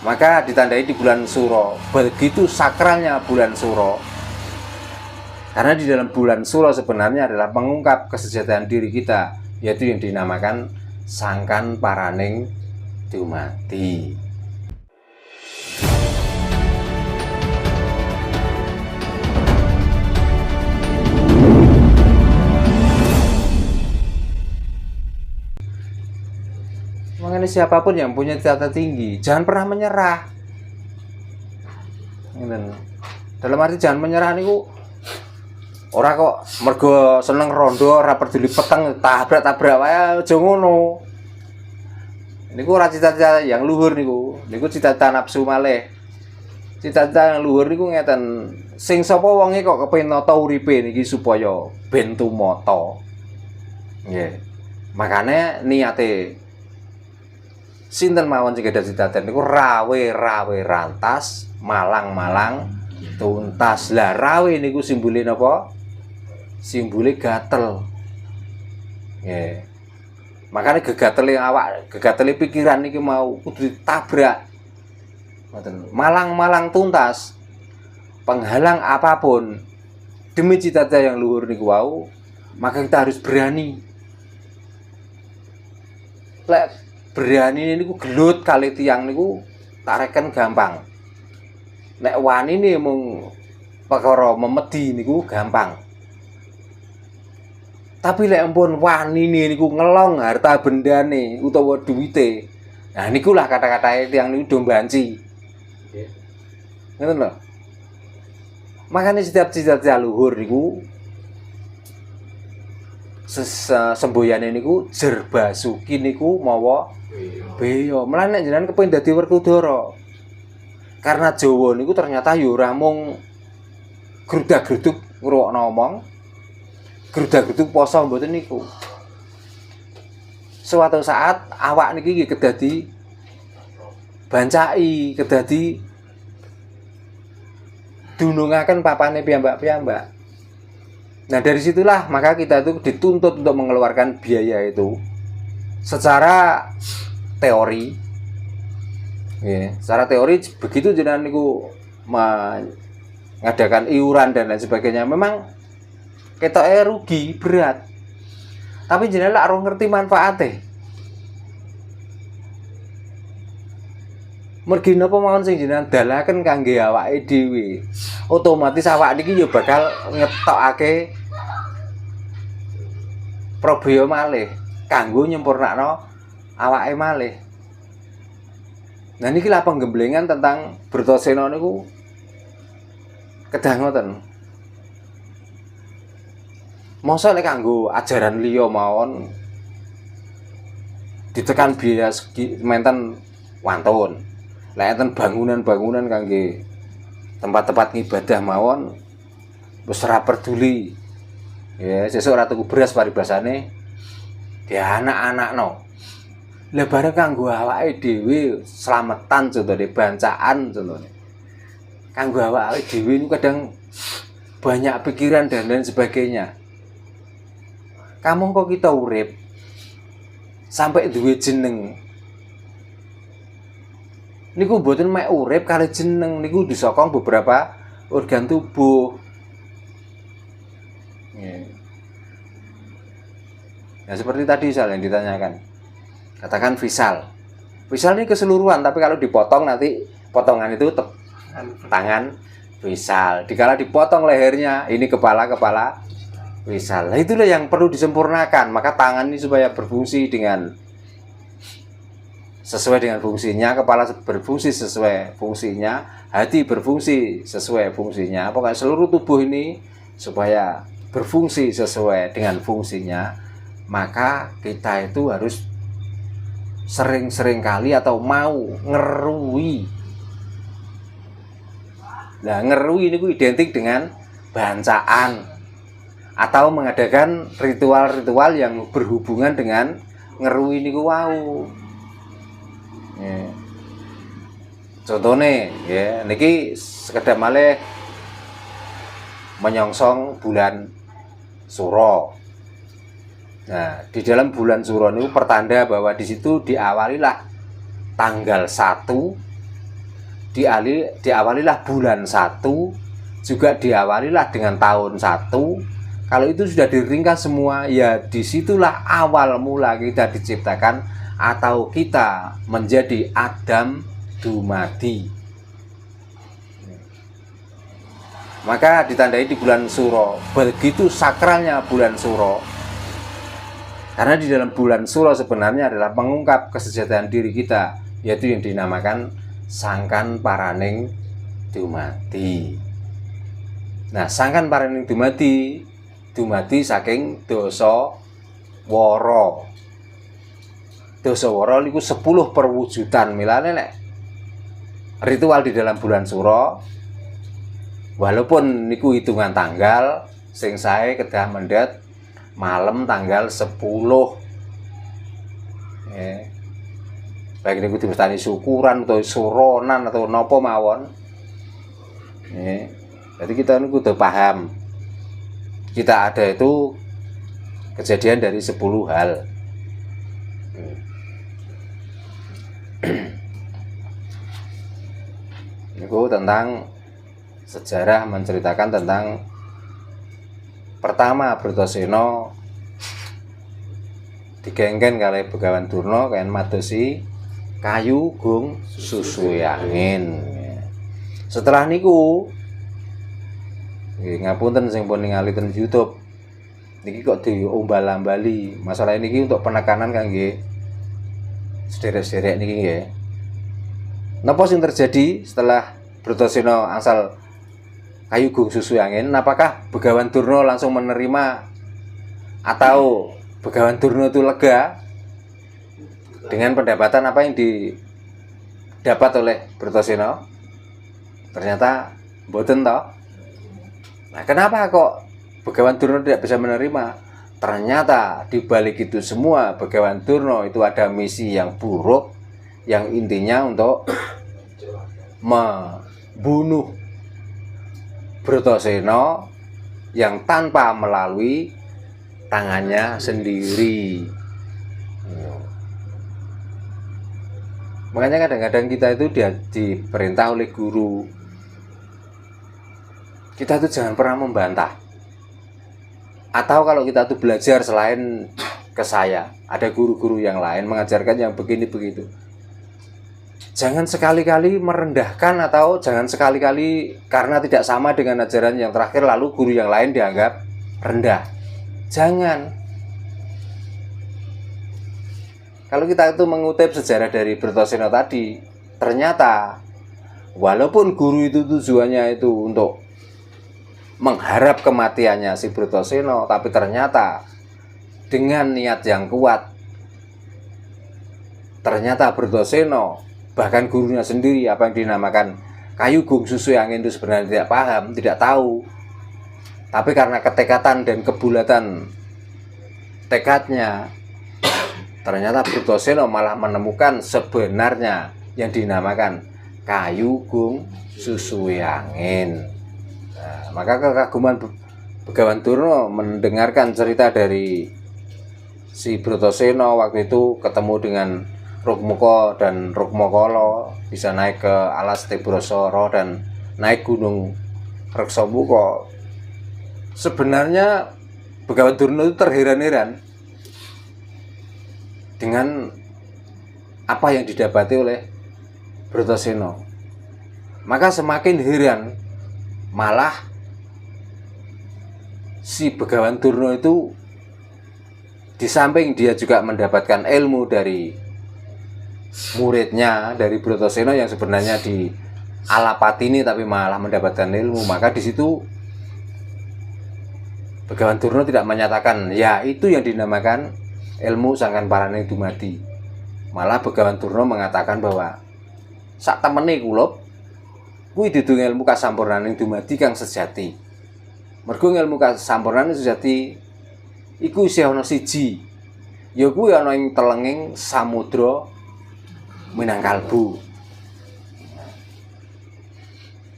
Maka ditandai di bulan Suro. Begitu sakralnya bulan Suro. Karena di dalam bulan Suro sebenarnya adalah mengungkap kesejahteraan diri kita, yaitu yang dinamakan Sangkan Paraning Dumadi. Makanya siapapun yang punya cita-cita tinggi, jangan pernah menyerah. Dalam arti jangan menyerah niku ora kok mergo seneng rondo ora peduli peteng tabrak-tabrak wae aja ngono. Niku ora cita-cita yang luhur niku. Niku cita-cita nafsu malih. Cita-cita yang luhur niku ngeten, sing sapa wonge kok kepengin nata uripe niki supaya ben tumata. Nggih. Makane niate sinten mawon sing gadah cita-cita niku rawe-rawe rantas, malang-malang tuntas. Lah rawe niku simbole napa? Simbole gatel. Nggih. Makane gegatele awak, gegatele pikiran niki mau kudu ditabrak. Ngoten. Malang-malang tuntas. Penghalang apapun demi cita-cita yang luhur niku wau, maka kita harus berani. Lek berani niku gelut kali tiang niku tak reken gampang. Nek wani nih mung perkara memedi niku gampang. Tapi lek ampun wani niku ngelong harta bendane utawa duwite. Nah niku lah kata-katae tiang niku do mbanci. Nggih. Ngoten lho. Makanya setiap cita-cita luhur niku semboyane niku jer basuki niku mawa beya. Mulane nek jenengan kepengin dadi Werkudara. Karena Jawa niku ternyata ya ora mung grudak-gruduk ngrungokno omong, grudak-gruduk poso mboten niku. Suatu saat awak niki kedadi bancai, kedadi dunungaken papane piyambak-piyambak. Nah dari situlah maka kita itu dituntut untuk mengeluarkan biaya itu secara teori. Ya, secara teori begitu jenengan niku mengadakan iuran dan lain sebagainya, memang ketoke rugi berat. Tapi jenengan lak ora ngerti manfaate. Mergi napa mawon sing jenengan dalaken kangge awake dhewe, otomatis awak niki ya bakal ngetokake probio malih kanggo nyempurnakno awake malih. Nah niki lah penggemblengan tentang Bertasena niku kedah ngoten. Mosok nek kanggo ajaran liya mawon ditekan biaya menten wantun. Lek enten bangunan-bangunan kangge tempat-tempat ibadah mawon wis ora peduli. Ya, sesuk ora tuku beras paribasane dianak-anakno. Lah bareng kanggo awake dhewe slametan contone bancaan contone. Kanggo awake dhewe niku kadang banyak pikiran dan lain sebagainya. Kamu kok kita urip sampai duwe jeneng. Niku mboten mek urip kali jeneng, niku disokong beberapa organ tubuh. Nah seperti tadi yang ditanyakan. Katakan visal. Visal ini keseluruhan, tapi kalau dipotong nanti potongan itu tangan visal. Dikala dipotong lehernya, ini kepala visal. Nah, itulah yang perlu disempurnakan. Maka tangan ini supaya berfungsi sesuai dengan fungsinya, kepala berfungsi sesuai fungsinya, hati berfungsi sesuai fungsinya. Pokoknya seluruh tubuh ini supaya berfungsi sesuai dengan fungsinya, maka kita itu harus sering-sering kali atau mau ngerui. Nah, ngerui ini identik dengan bancaan atau mengadakan ritual-ritual yang berhubungan dengan ngerui niku wau. Ya. Contohnya, ya, niki sekedar malih menyongsong bulan Suro. Nah, di dalam bulan Suro itu pertanda bahwa di situ diawalilah tanggal 1 diawalilah bulan 1, juga diawalilah dengan tahun 1. Kalau itu sudah diringkas semua, ya disitulah awal mula kita diciptakan atau kita menjadi Adam dumadi. Maka ditandai di bulan Suro. Begitu sakralnya bulan Suro, karena di dalam bulan Suro sebenarnya adalah mengungkap kesejahteraan diri kita, yaitu yang dinamakan Sangkan Paraning Dumadi. Nah, Sangkan Paraning dumadi saking dosa wara. Dosa wara niku 10 perwujudan. Milane nek ritual di dalam bulan Suro, walaupun niku hitungan tanggal, sing sae kedah mendhet malam tanggal 10. Baik niku diwastani syukuran atau suronan atau napa mawon. Jadi kita niku kudu paham. Kita ada itu kejadian dari 10 hal. Niku tentang sejarah menceritakan tentang pertama Bratasena digengken kalih Begawan Durna kan madosi kayu gung susui angin. Setelah niku ngapunten sing pun ningali ten YouTube niki kok diombal-ambali masalah niki untuk penekanan kangge sederek-sederek niki nggih. Napa sing terjadi setelah Bratasena angsal kayu gung susui angin? Apakah Begawan Durna langsung menerima atau Begawan Durna itu lega dengan pendapatan apa yang didapat oleh Bratasena? Ternyata mboten toh. Nah, kenapa kok Begawan Durna tidak bisa menerima? Ternyata di balik itu semua Begawan Durna itu ada misi yang buruk, yang intinya untuk membunuh Bratasena yang tanpa melalui tangannya sendiri. Makanya kadang-kadang kita itu diperintah oleh guru. Kita itu jangan pernah membantah. Atau kalau kita itu belajar selain ke saya, ada guru-guru yang lain mengajarkan yang begini begitu. Jangan sekali-kali merendahkan atau jangan sekali-kali karena tidak sama dengan ajaran yang terakhir lalu guru yang lain dianggap rendah. Jangan. Kalau kita itu mengutip sejarah dari Bratasena tadi, ternyata walaupun guru itu tujuannya itu untuk mengharap kematiannya si Bratasena, tapi ternyata dengan niat yang kuat, ternyata Bratasena bahkan gurunya sendiri apa yang dinamakan kayu gung susui angin itu sebenarnya tidak paham, tidak tahu. Tapi karena ketekatan dan kebulatan tekadnya, ternyata Bratasena malah menemukan sebenarnya yang dinamakan kayu gung susui angin. Nah, maka kekaguman Begawan Durna mendengarkan cerita dari si Bratasena waktu itu ketemu dengan Rukmuka dan Rukmakala, bisa naik ke alas Tebrasara dan naik gunung Reksamuka. Sebenarnya Begawan Durna itu terheran-heran dengan apa yang didapati oleh Bratasena. Maka semakin heran, malah si Begawan Durna itu di samping dia juga mendapatkan ilmu dari muridnya, dari Bratasena yang sebenarnya di Alapatini tapi malah mendapatkan ilmu. Maka di situ Begawan Durna tidak menyatakan ya itu yang dinamakan ilmu Sangkan Paraning Dumadi. Malah Begawan Durna mengatakan bahwa sak temene kula kuwi dudu ilmu kasampurnaning dumadi kang sejati. Mergo ilmu kasampurnaning sejati iku isih ana siji. Ya kuwi ana ing telenging samudra Minangkalbu.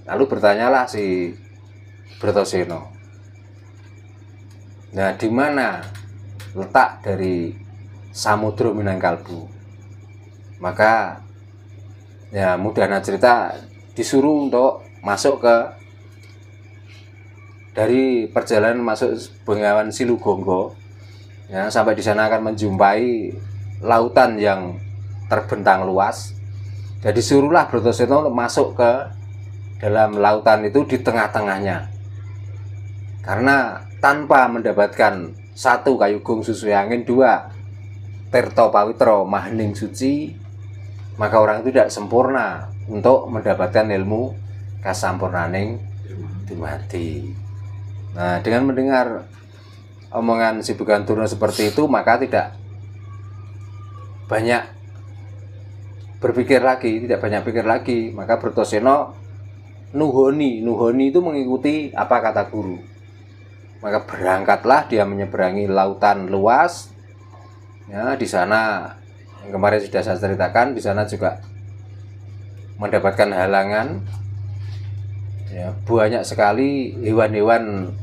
Lalu bertanyalah si Bratasena. Nah, di mana letak dari samudra Minangkalbu? Maka ya mudahnya cerita disuruh untuk masuk ke dari perjalanan masuk Bengawan Silugonggo ya, sampai di sana akan menjumpai lautan yang terbentang luas. Jadi suruhlah Bratasena untuk masuk ke dalam lautan itu di tengah-tengahnya. Karena tanpa mendapatkan satu Kayugung Susui Angin, dua Tirta Pawitra Mahaning Suci, maka orang itu tidak sempurna untuk mendapatkan ilmu kasampurnaning dumadi. Nah, dengan mendengar omongan si Beganturna seperti itu, maka tidak banyak berpikir lagi, maka Bratasena nuhoni itu mengikuti apa kata guru. Maka berangkatlah dia menyeberangi lautan luas. Ya, di sana yang kemarin sudah saya ceritakan, di sana juga mendapatkan halangan. Ya, banyak sekali hewan-hewan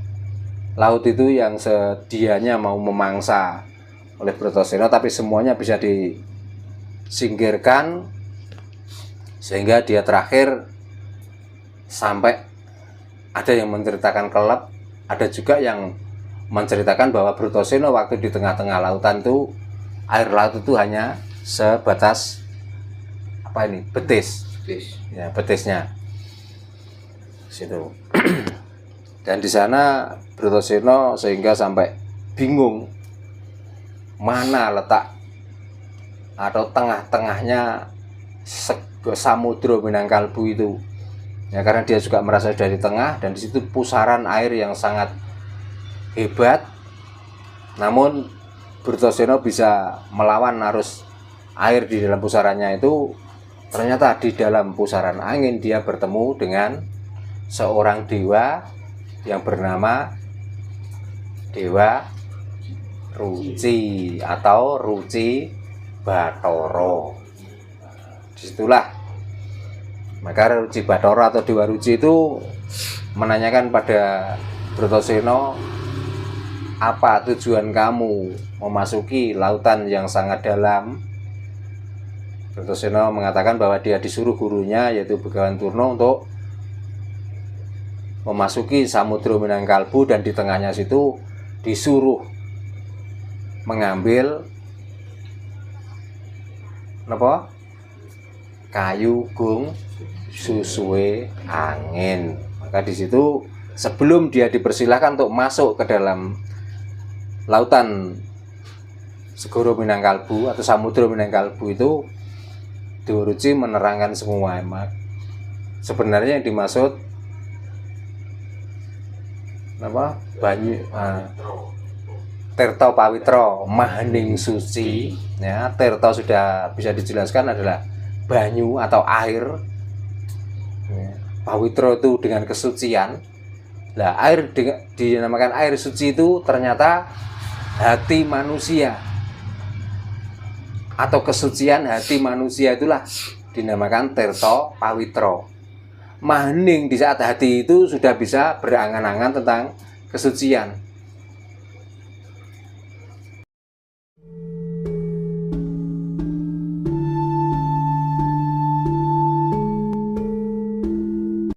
laut itu yang sedianya mau memangsa oleh Bratasena, tapi semuanya bisa disingkirkan sehingga dia terakhir sampai ada yang menceritakan kelep, ada juga yang menceritakan bahwa Bratasena waktu di tengah-tengah lautan itu air laut itu hanya sebatas betis ya, betisnya situ. Dan di sana Bratasena sehingga sampai bingung mana letak atau tengah-tengahnya Samudra Minangkalbu itu. Ya, karena dia juga merasa sudah di tengah dan di situ pusaran air yang sangat hebat. Namun Bratasena bisa melawan arus air di dalam pusarannya itu. Ternyata di dalam pusaran angin dia bertemu dengan seorang dewa yang bernama Dewa Ruci atau Ruci Bathara. Disitulah maka Ruci Bathara atau Dewa Ruci itu menanyakan pada Bratasena, apa tujuan kamu memasuki lautan yang sangat dalam? Bratasena mengatakan bahwa dia disuruh gurunya yaitu Begawan Turna untuk memasuki Samudra Minangkalbu, dan di tengahnya situ disuruh mengambil Kayugung Susui Angin. Maka di situ sebelum dia dipersilahkan untuk masuk ke dalam lautan Segoro Minangkalbu atau Samudra Minangkalbu itu, Dewa Ruci menerangkan semua. Sebenarnya yang dimaksud Tirta Pawitra Mahaning Suci ya. Tirta sudah bisa dijelaskan adalah banyu atau air ya. Pawitra itu dengan kesucian. Nah, air dinamakan air suci itu ternyata hati manusia atau kesucian hati manusia itulah dinamakan Tirta Pawitra Mahaning. Di saat hati itu sudah bisa berangan-angan tentang kesucian,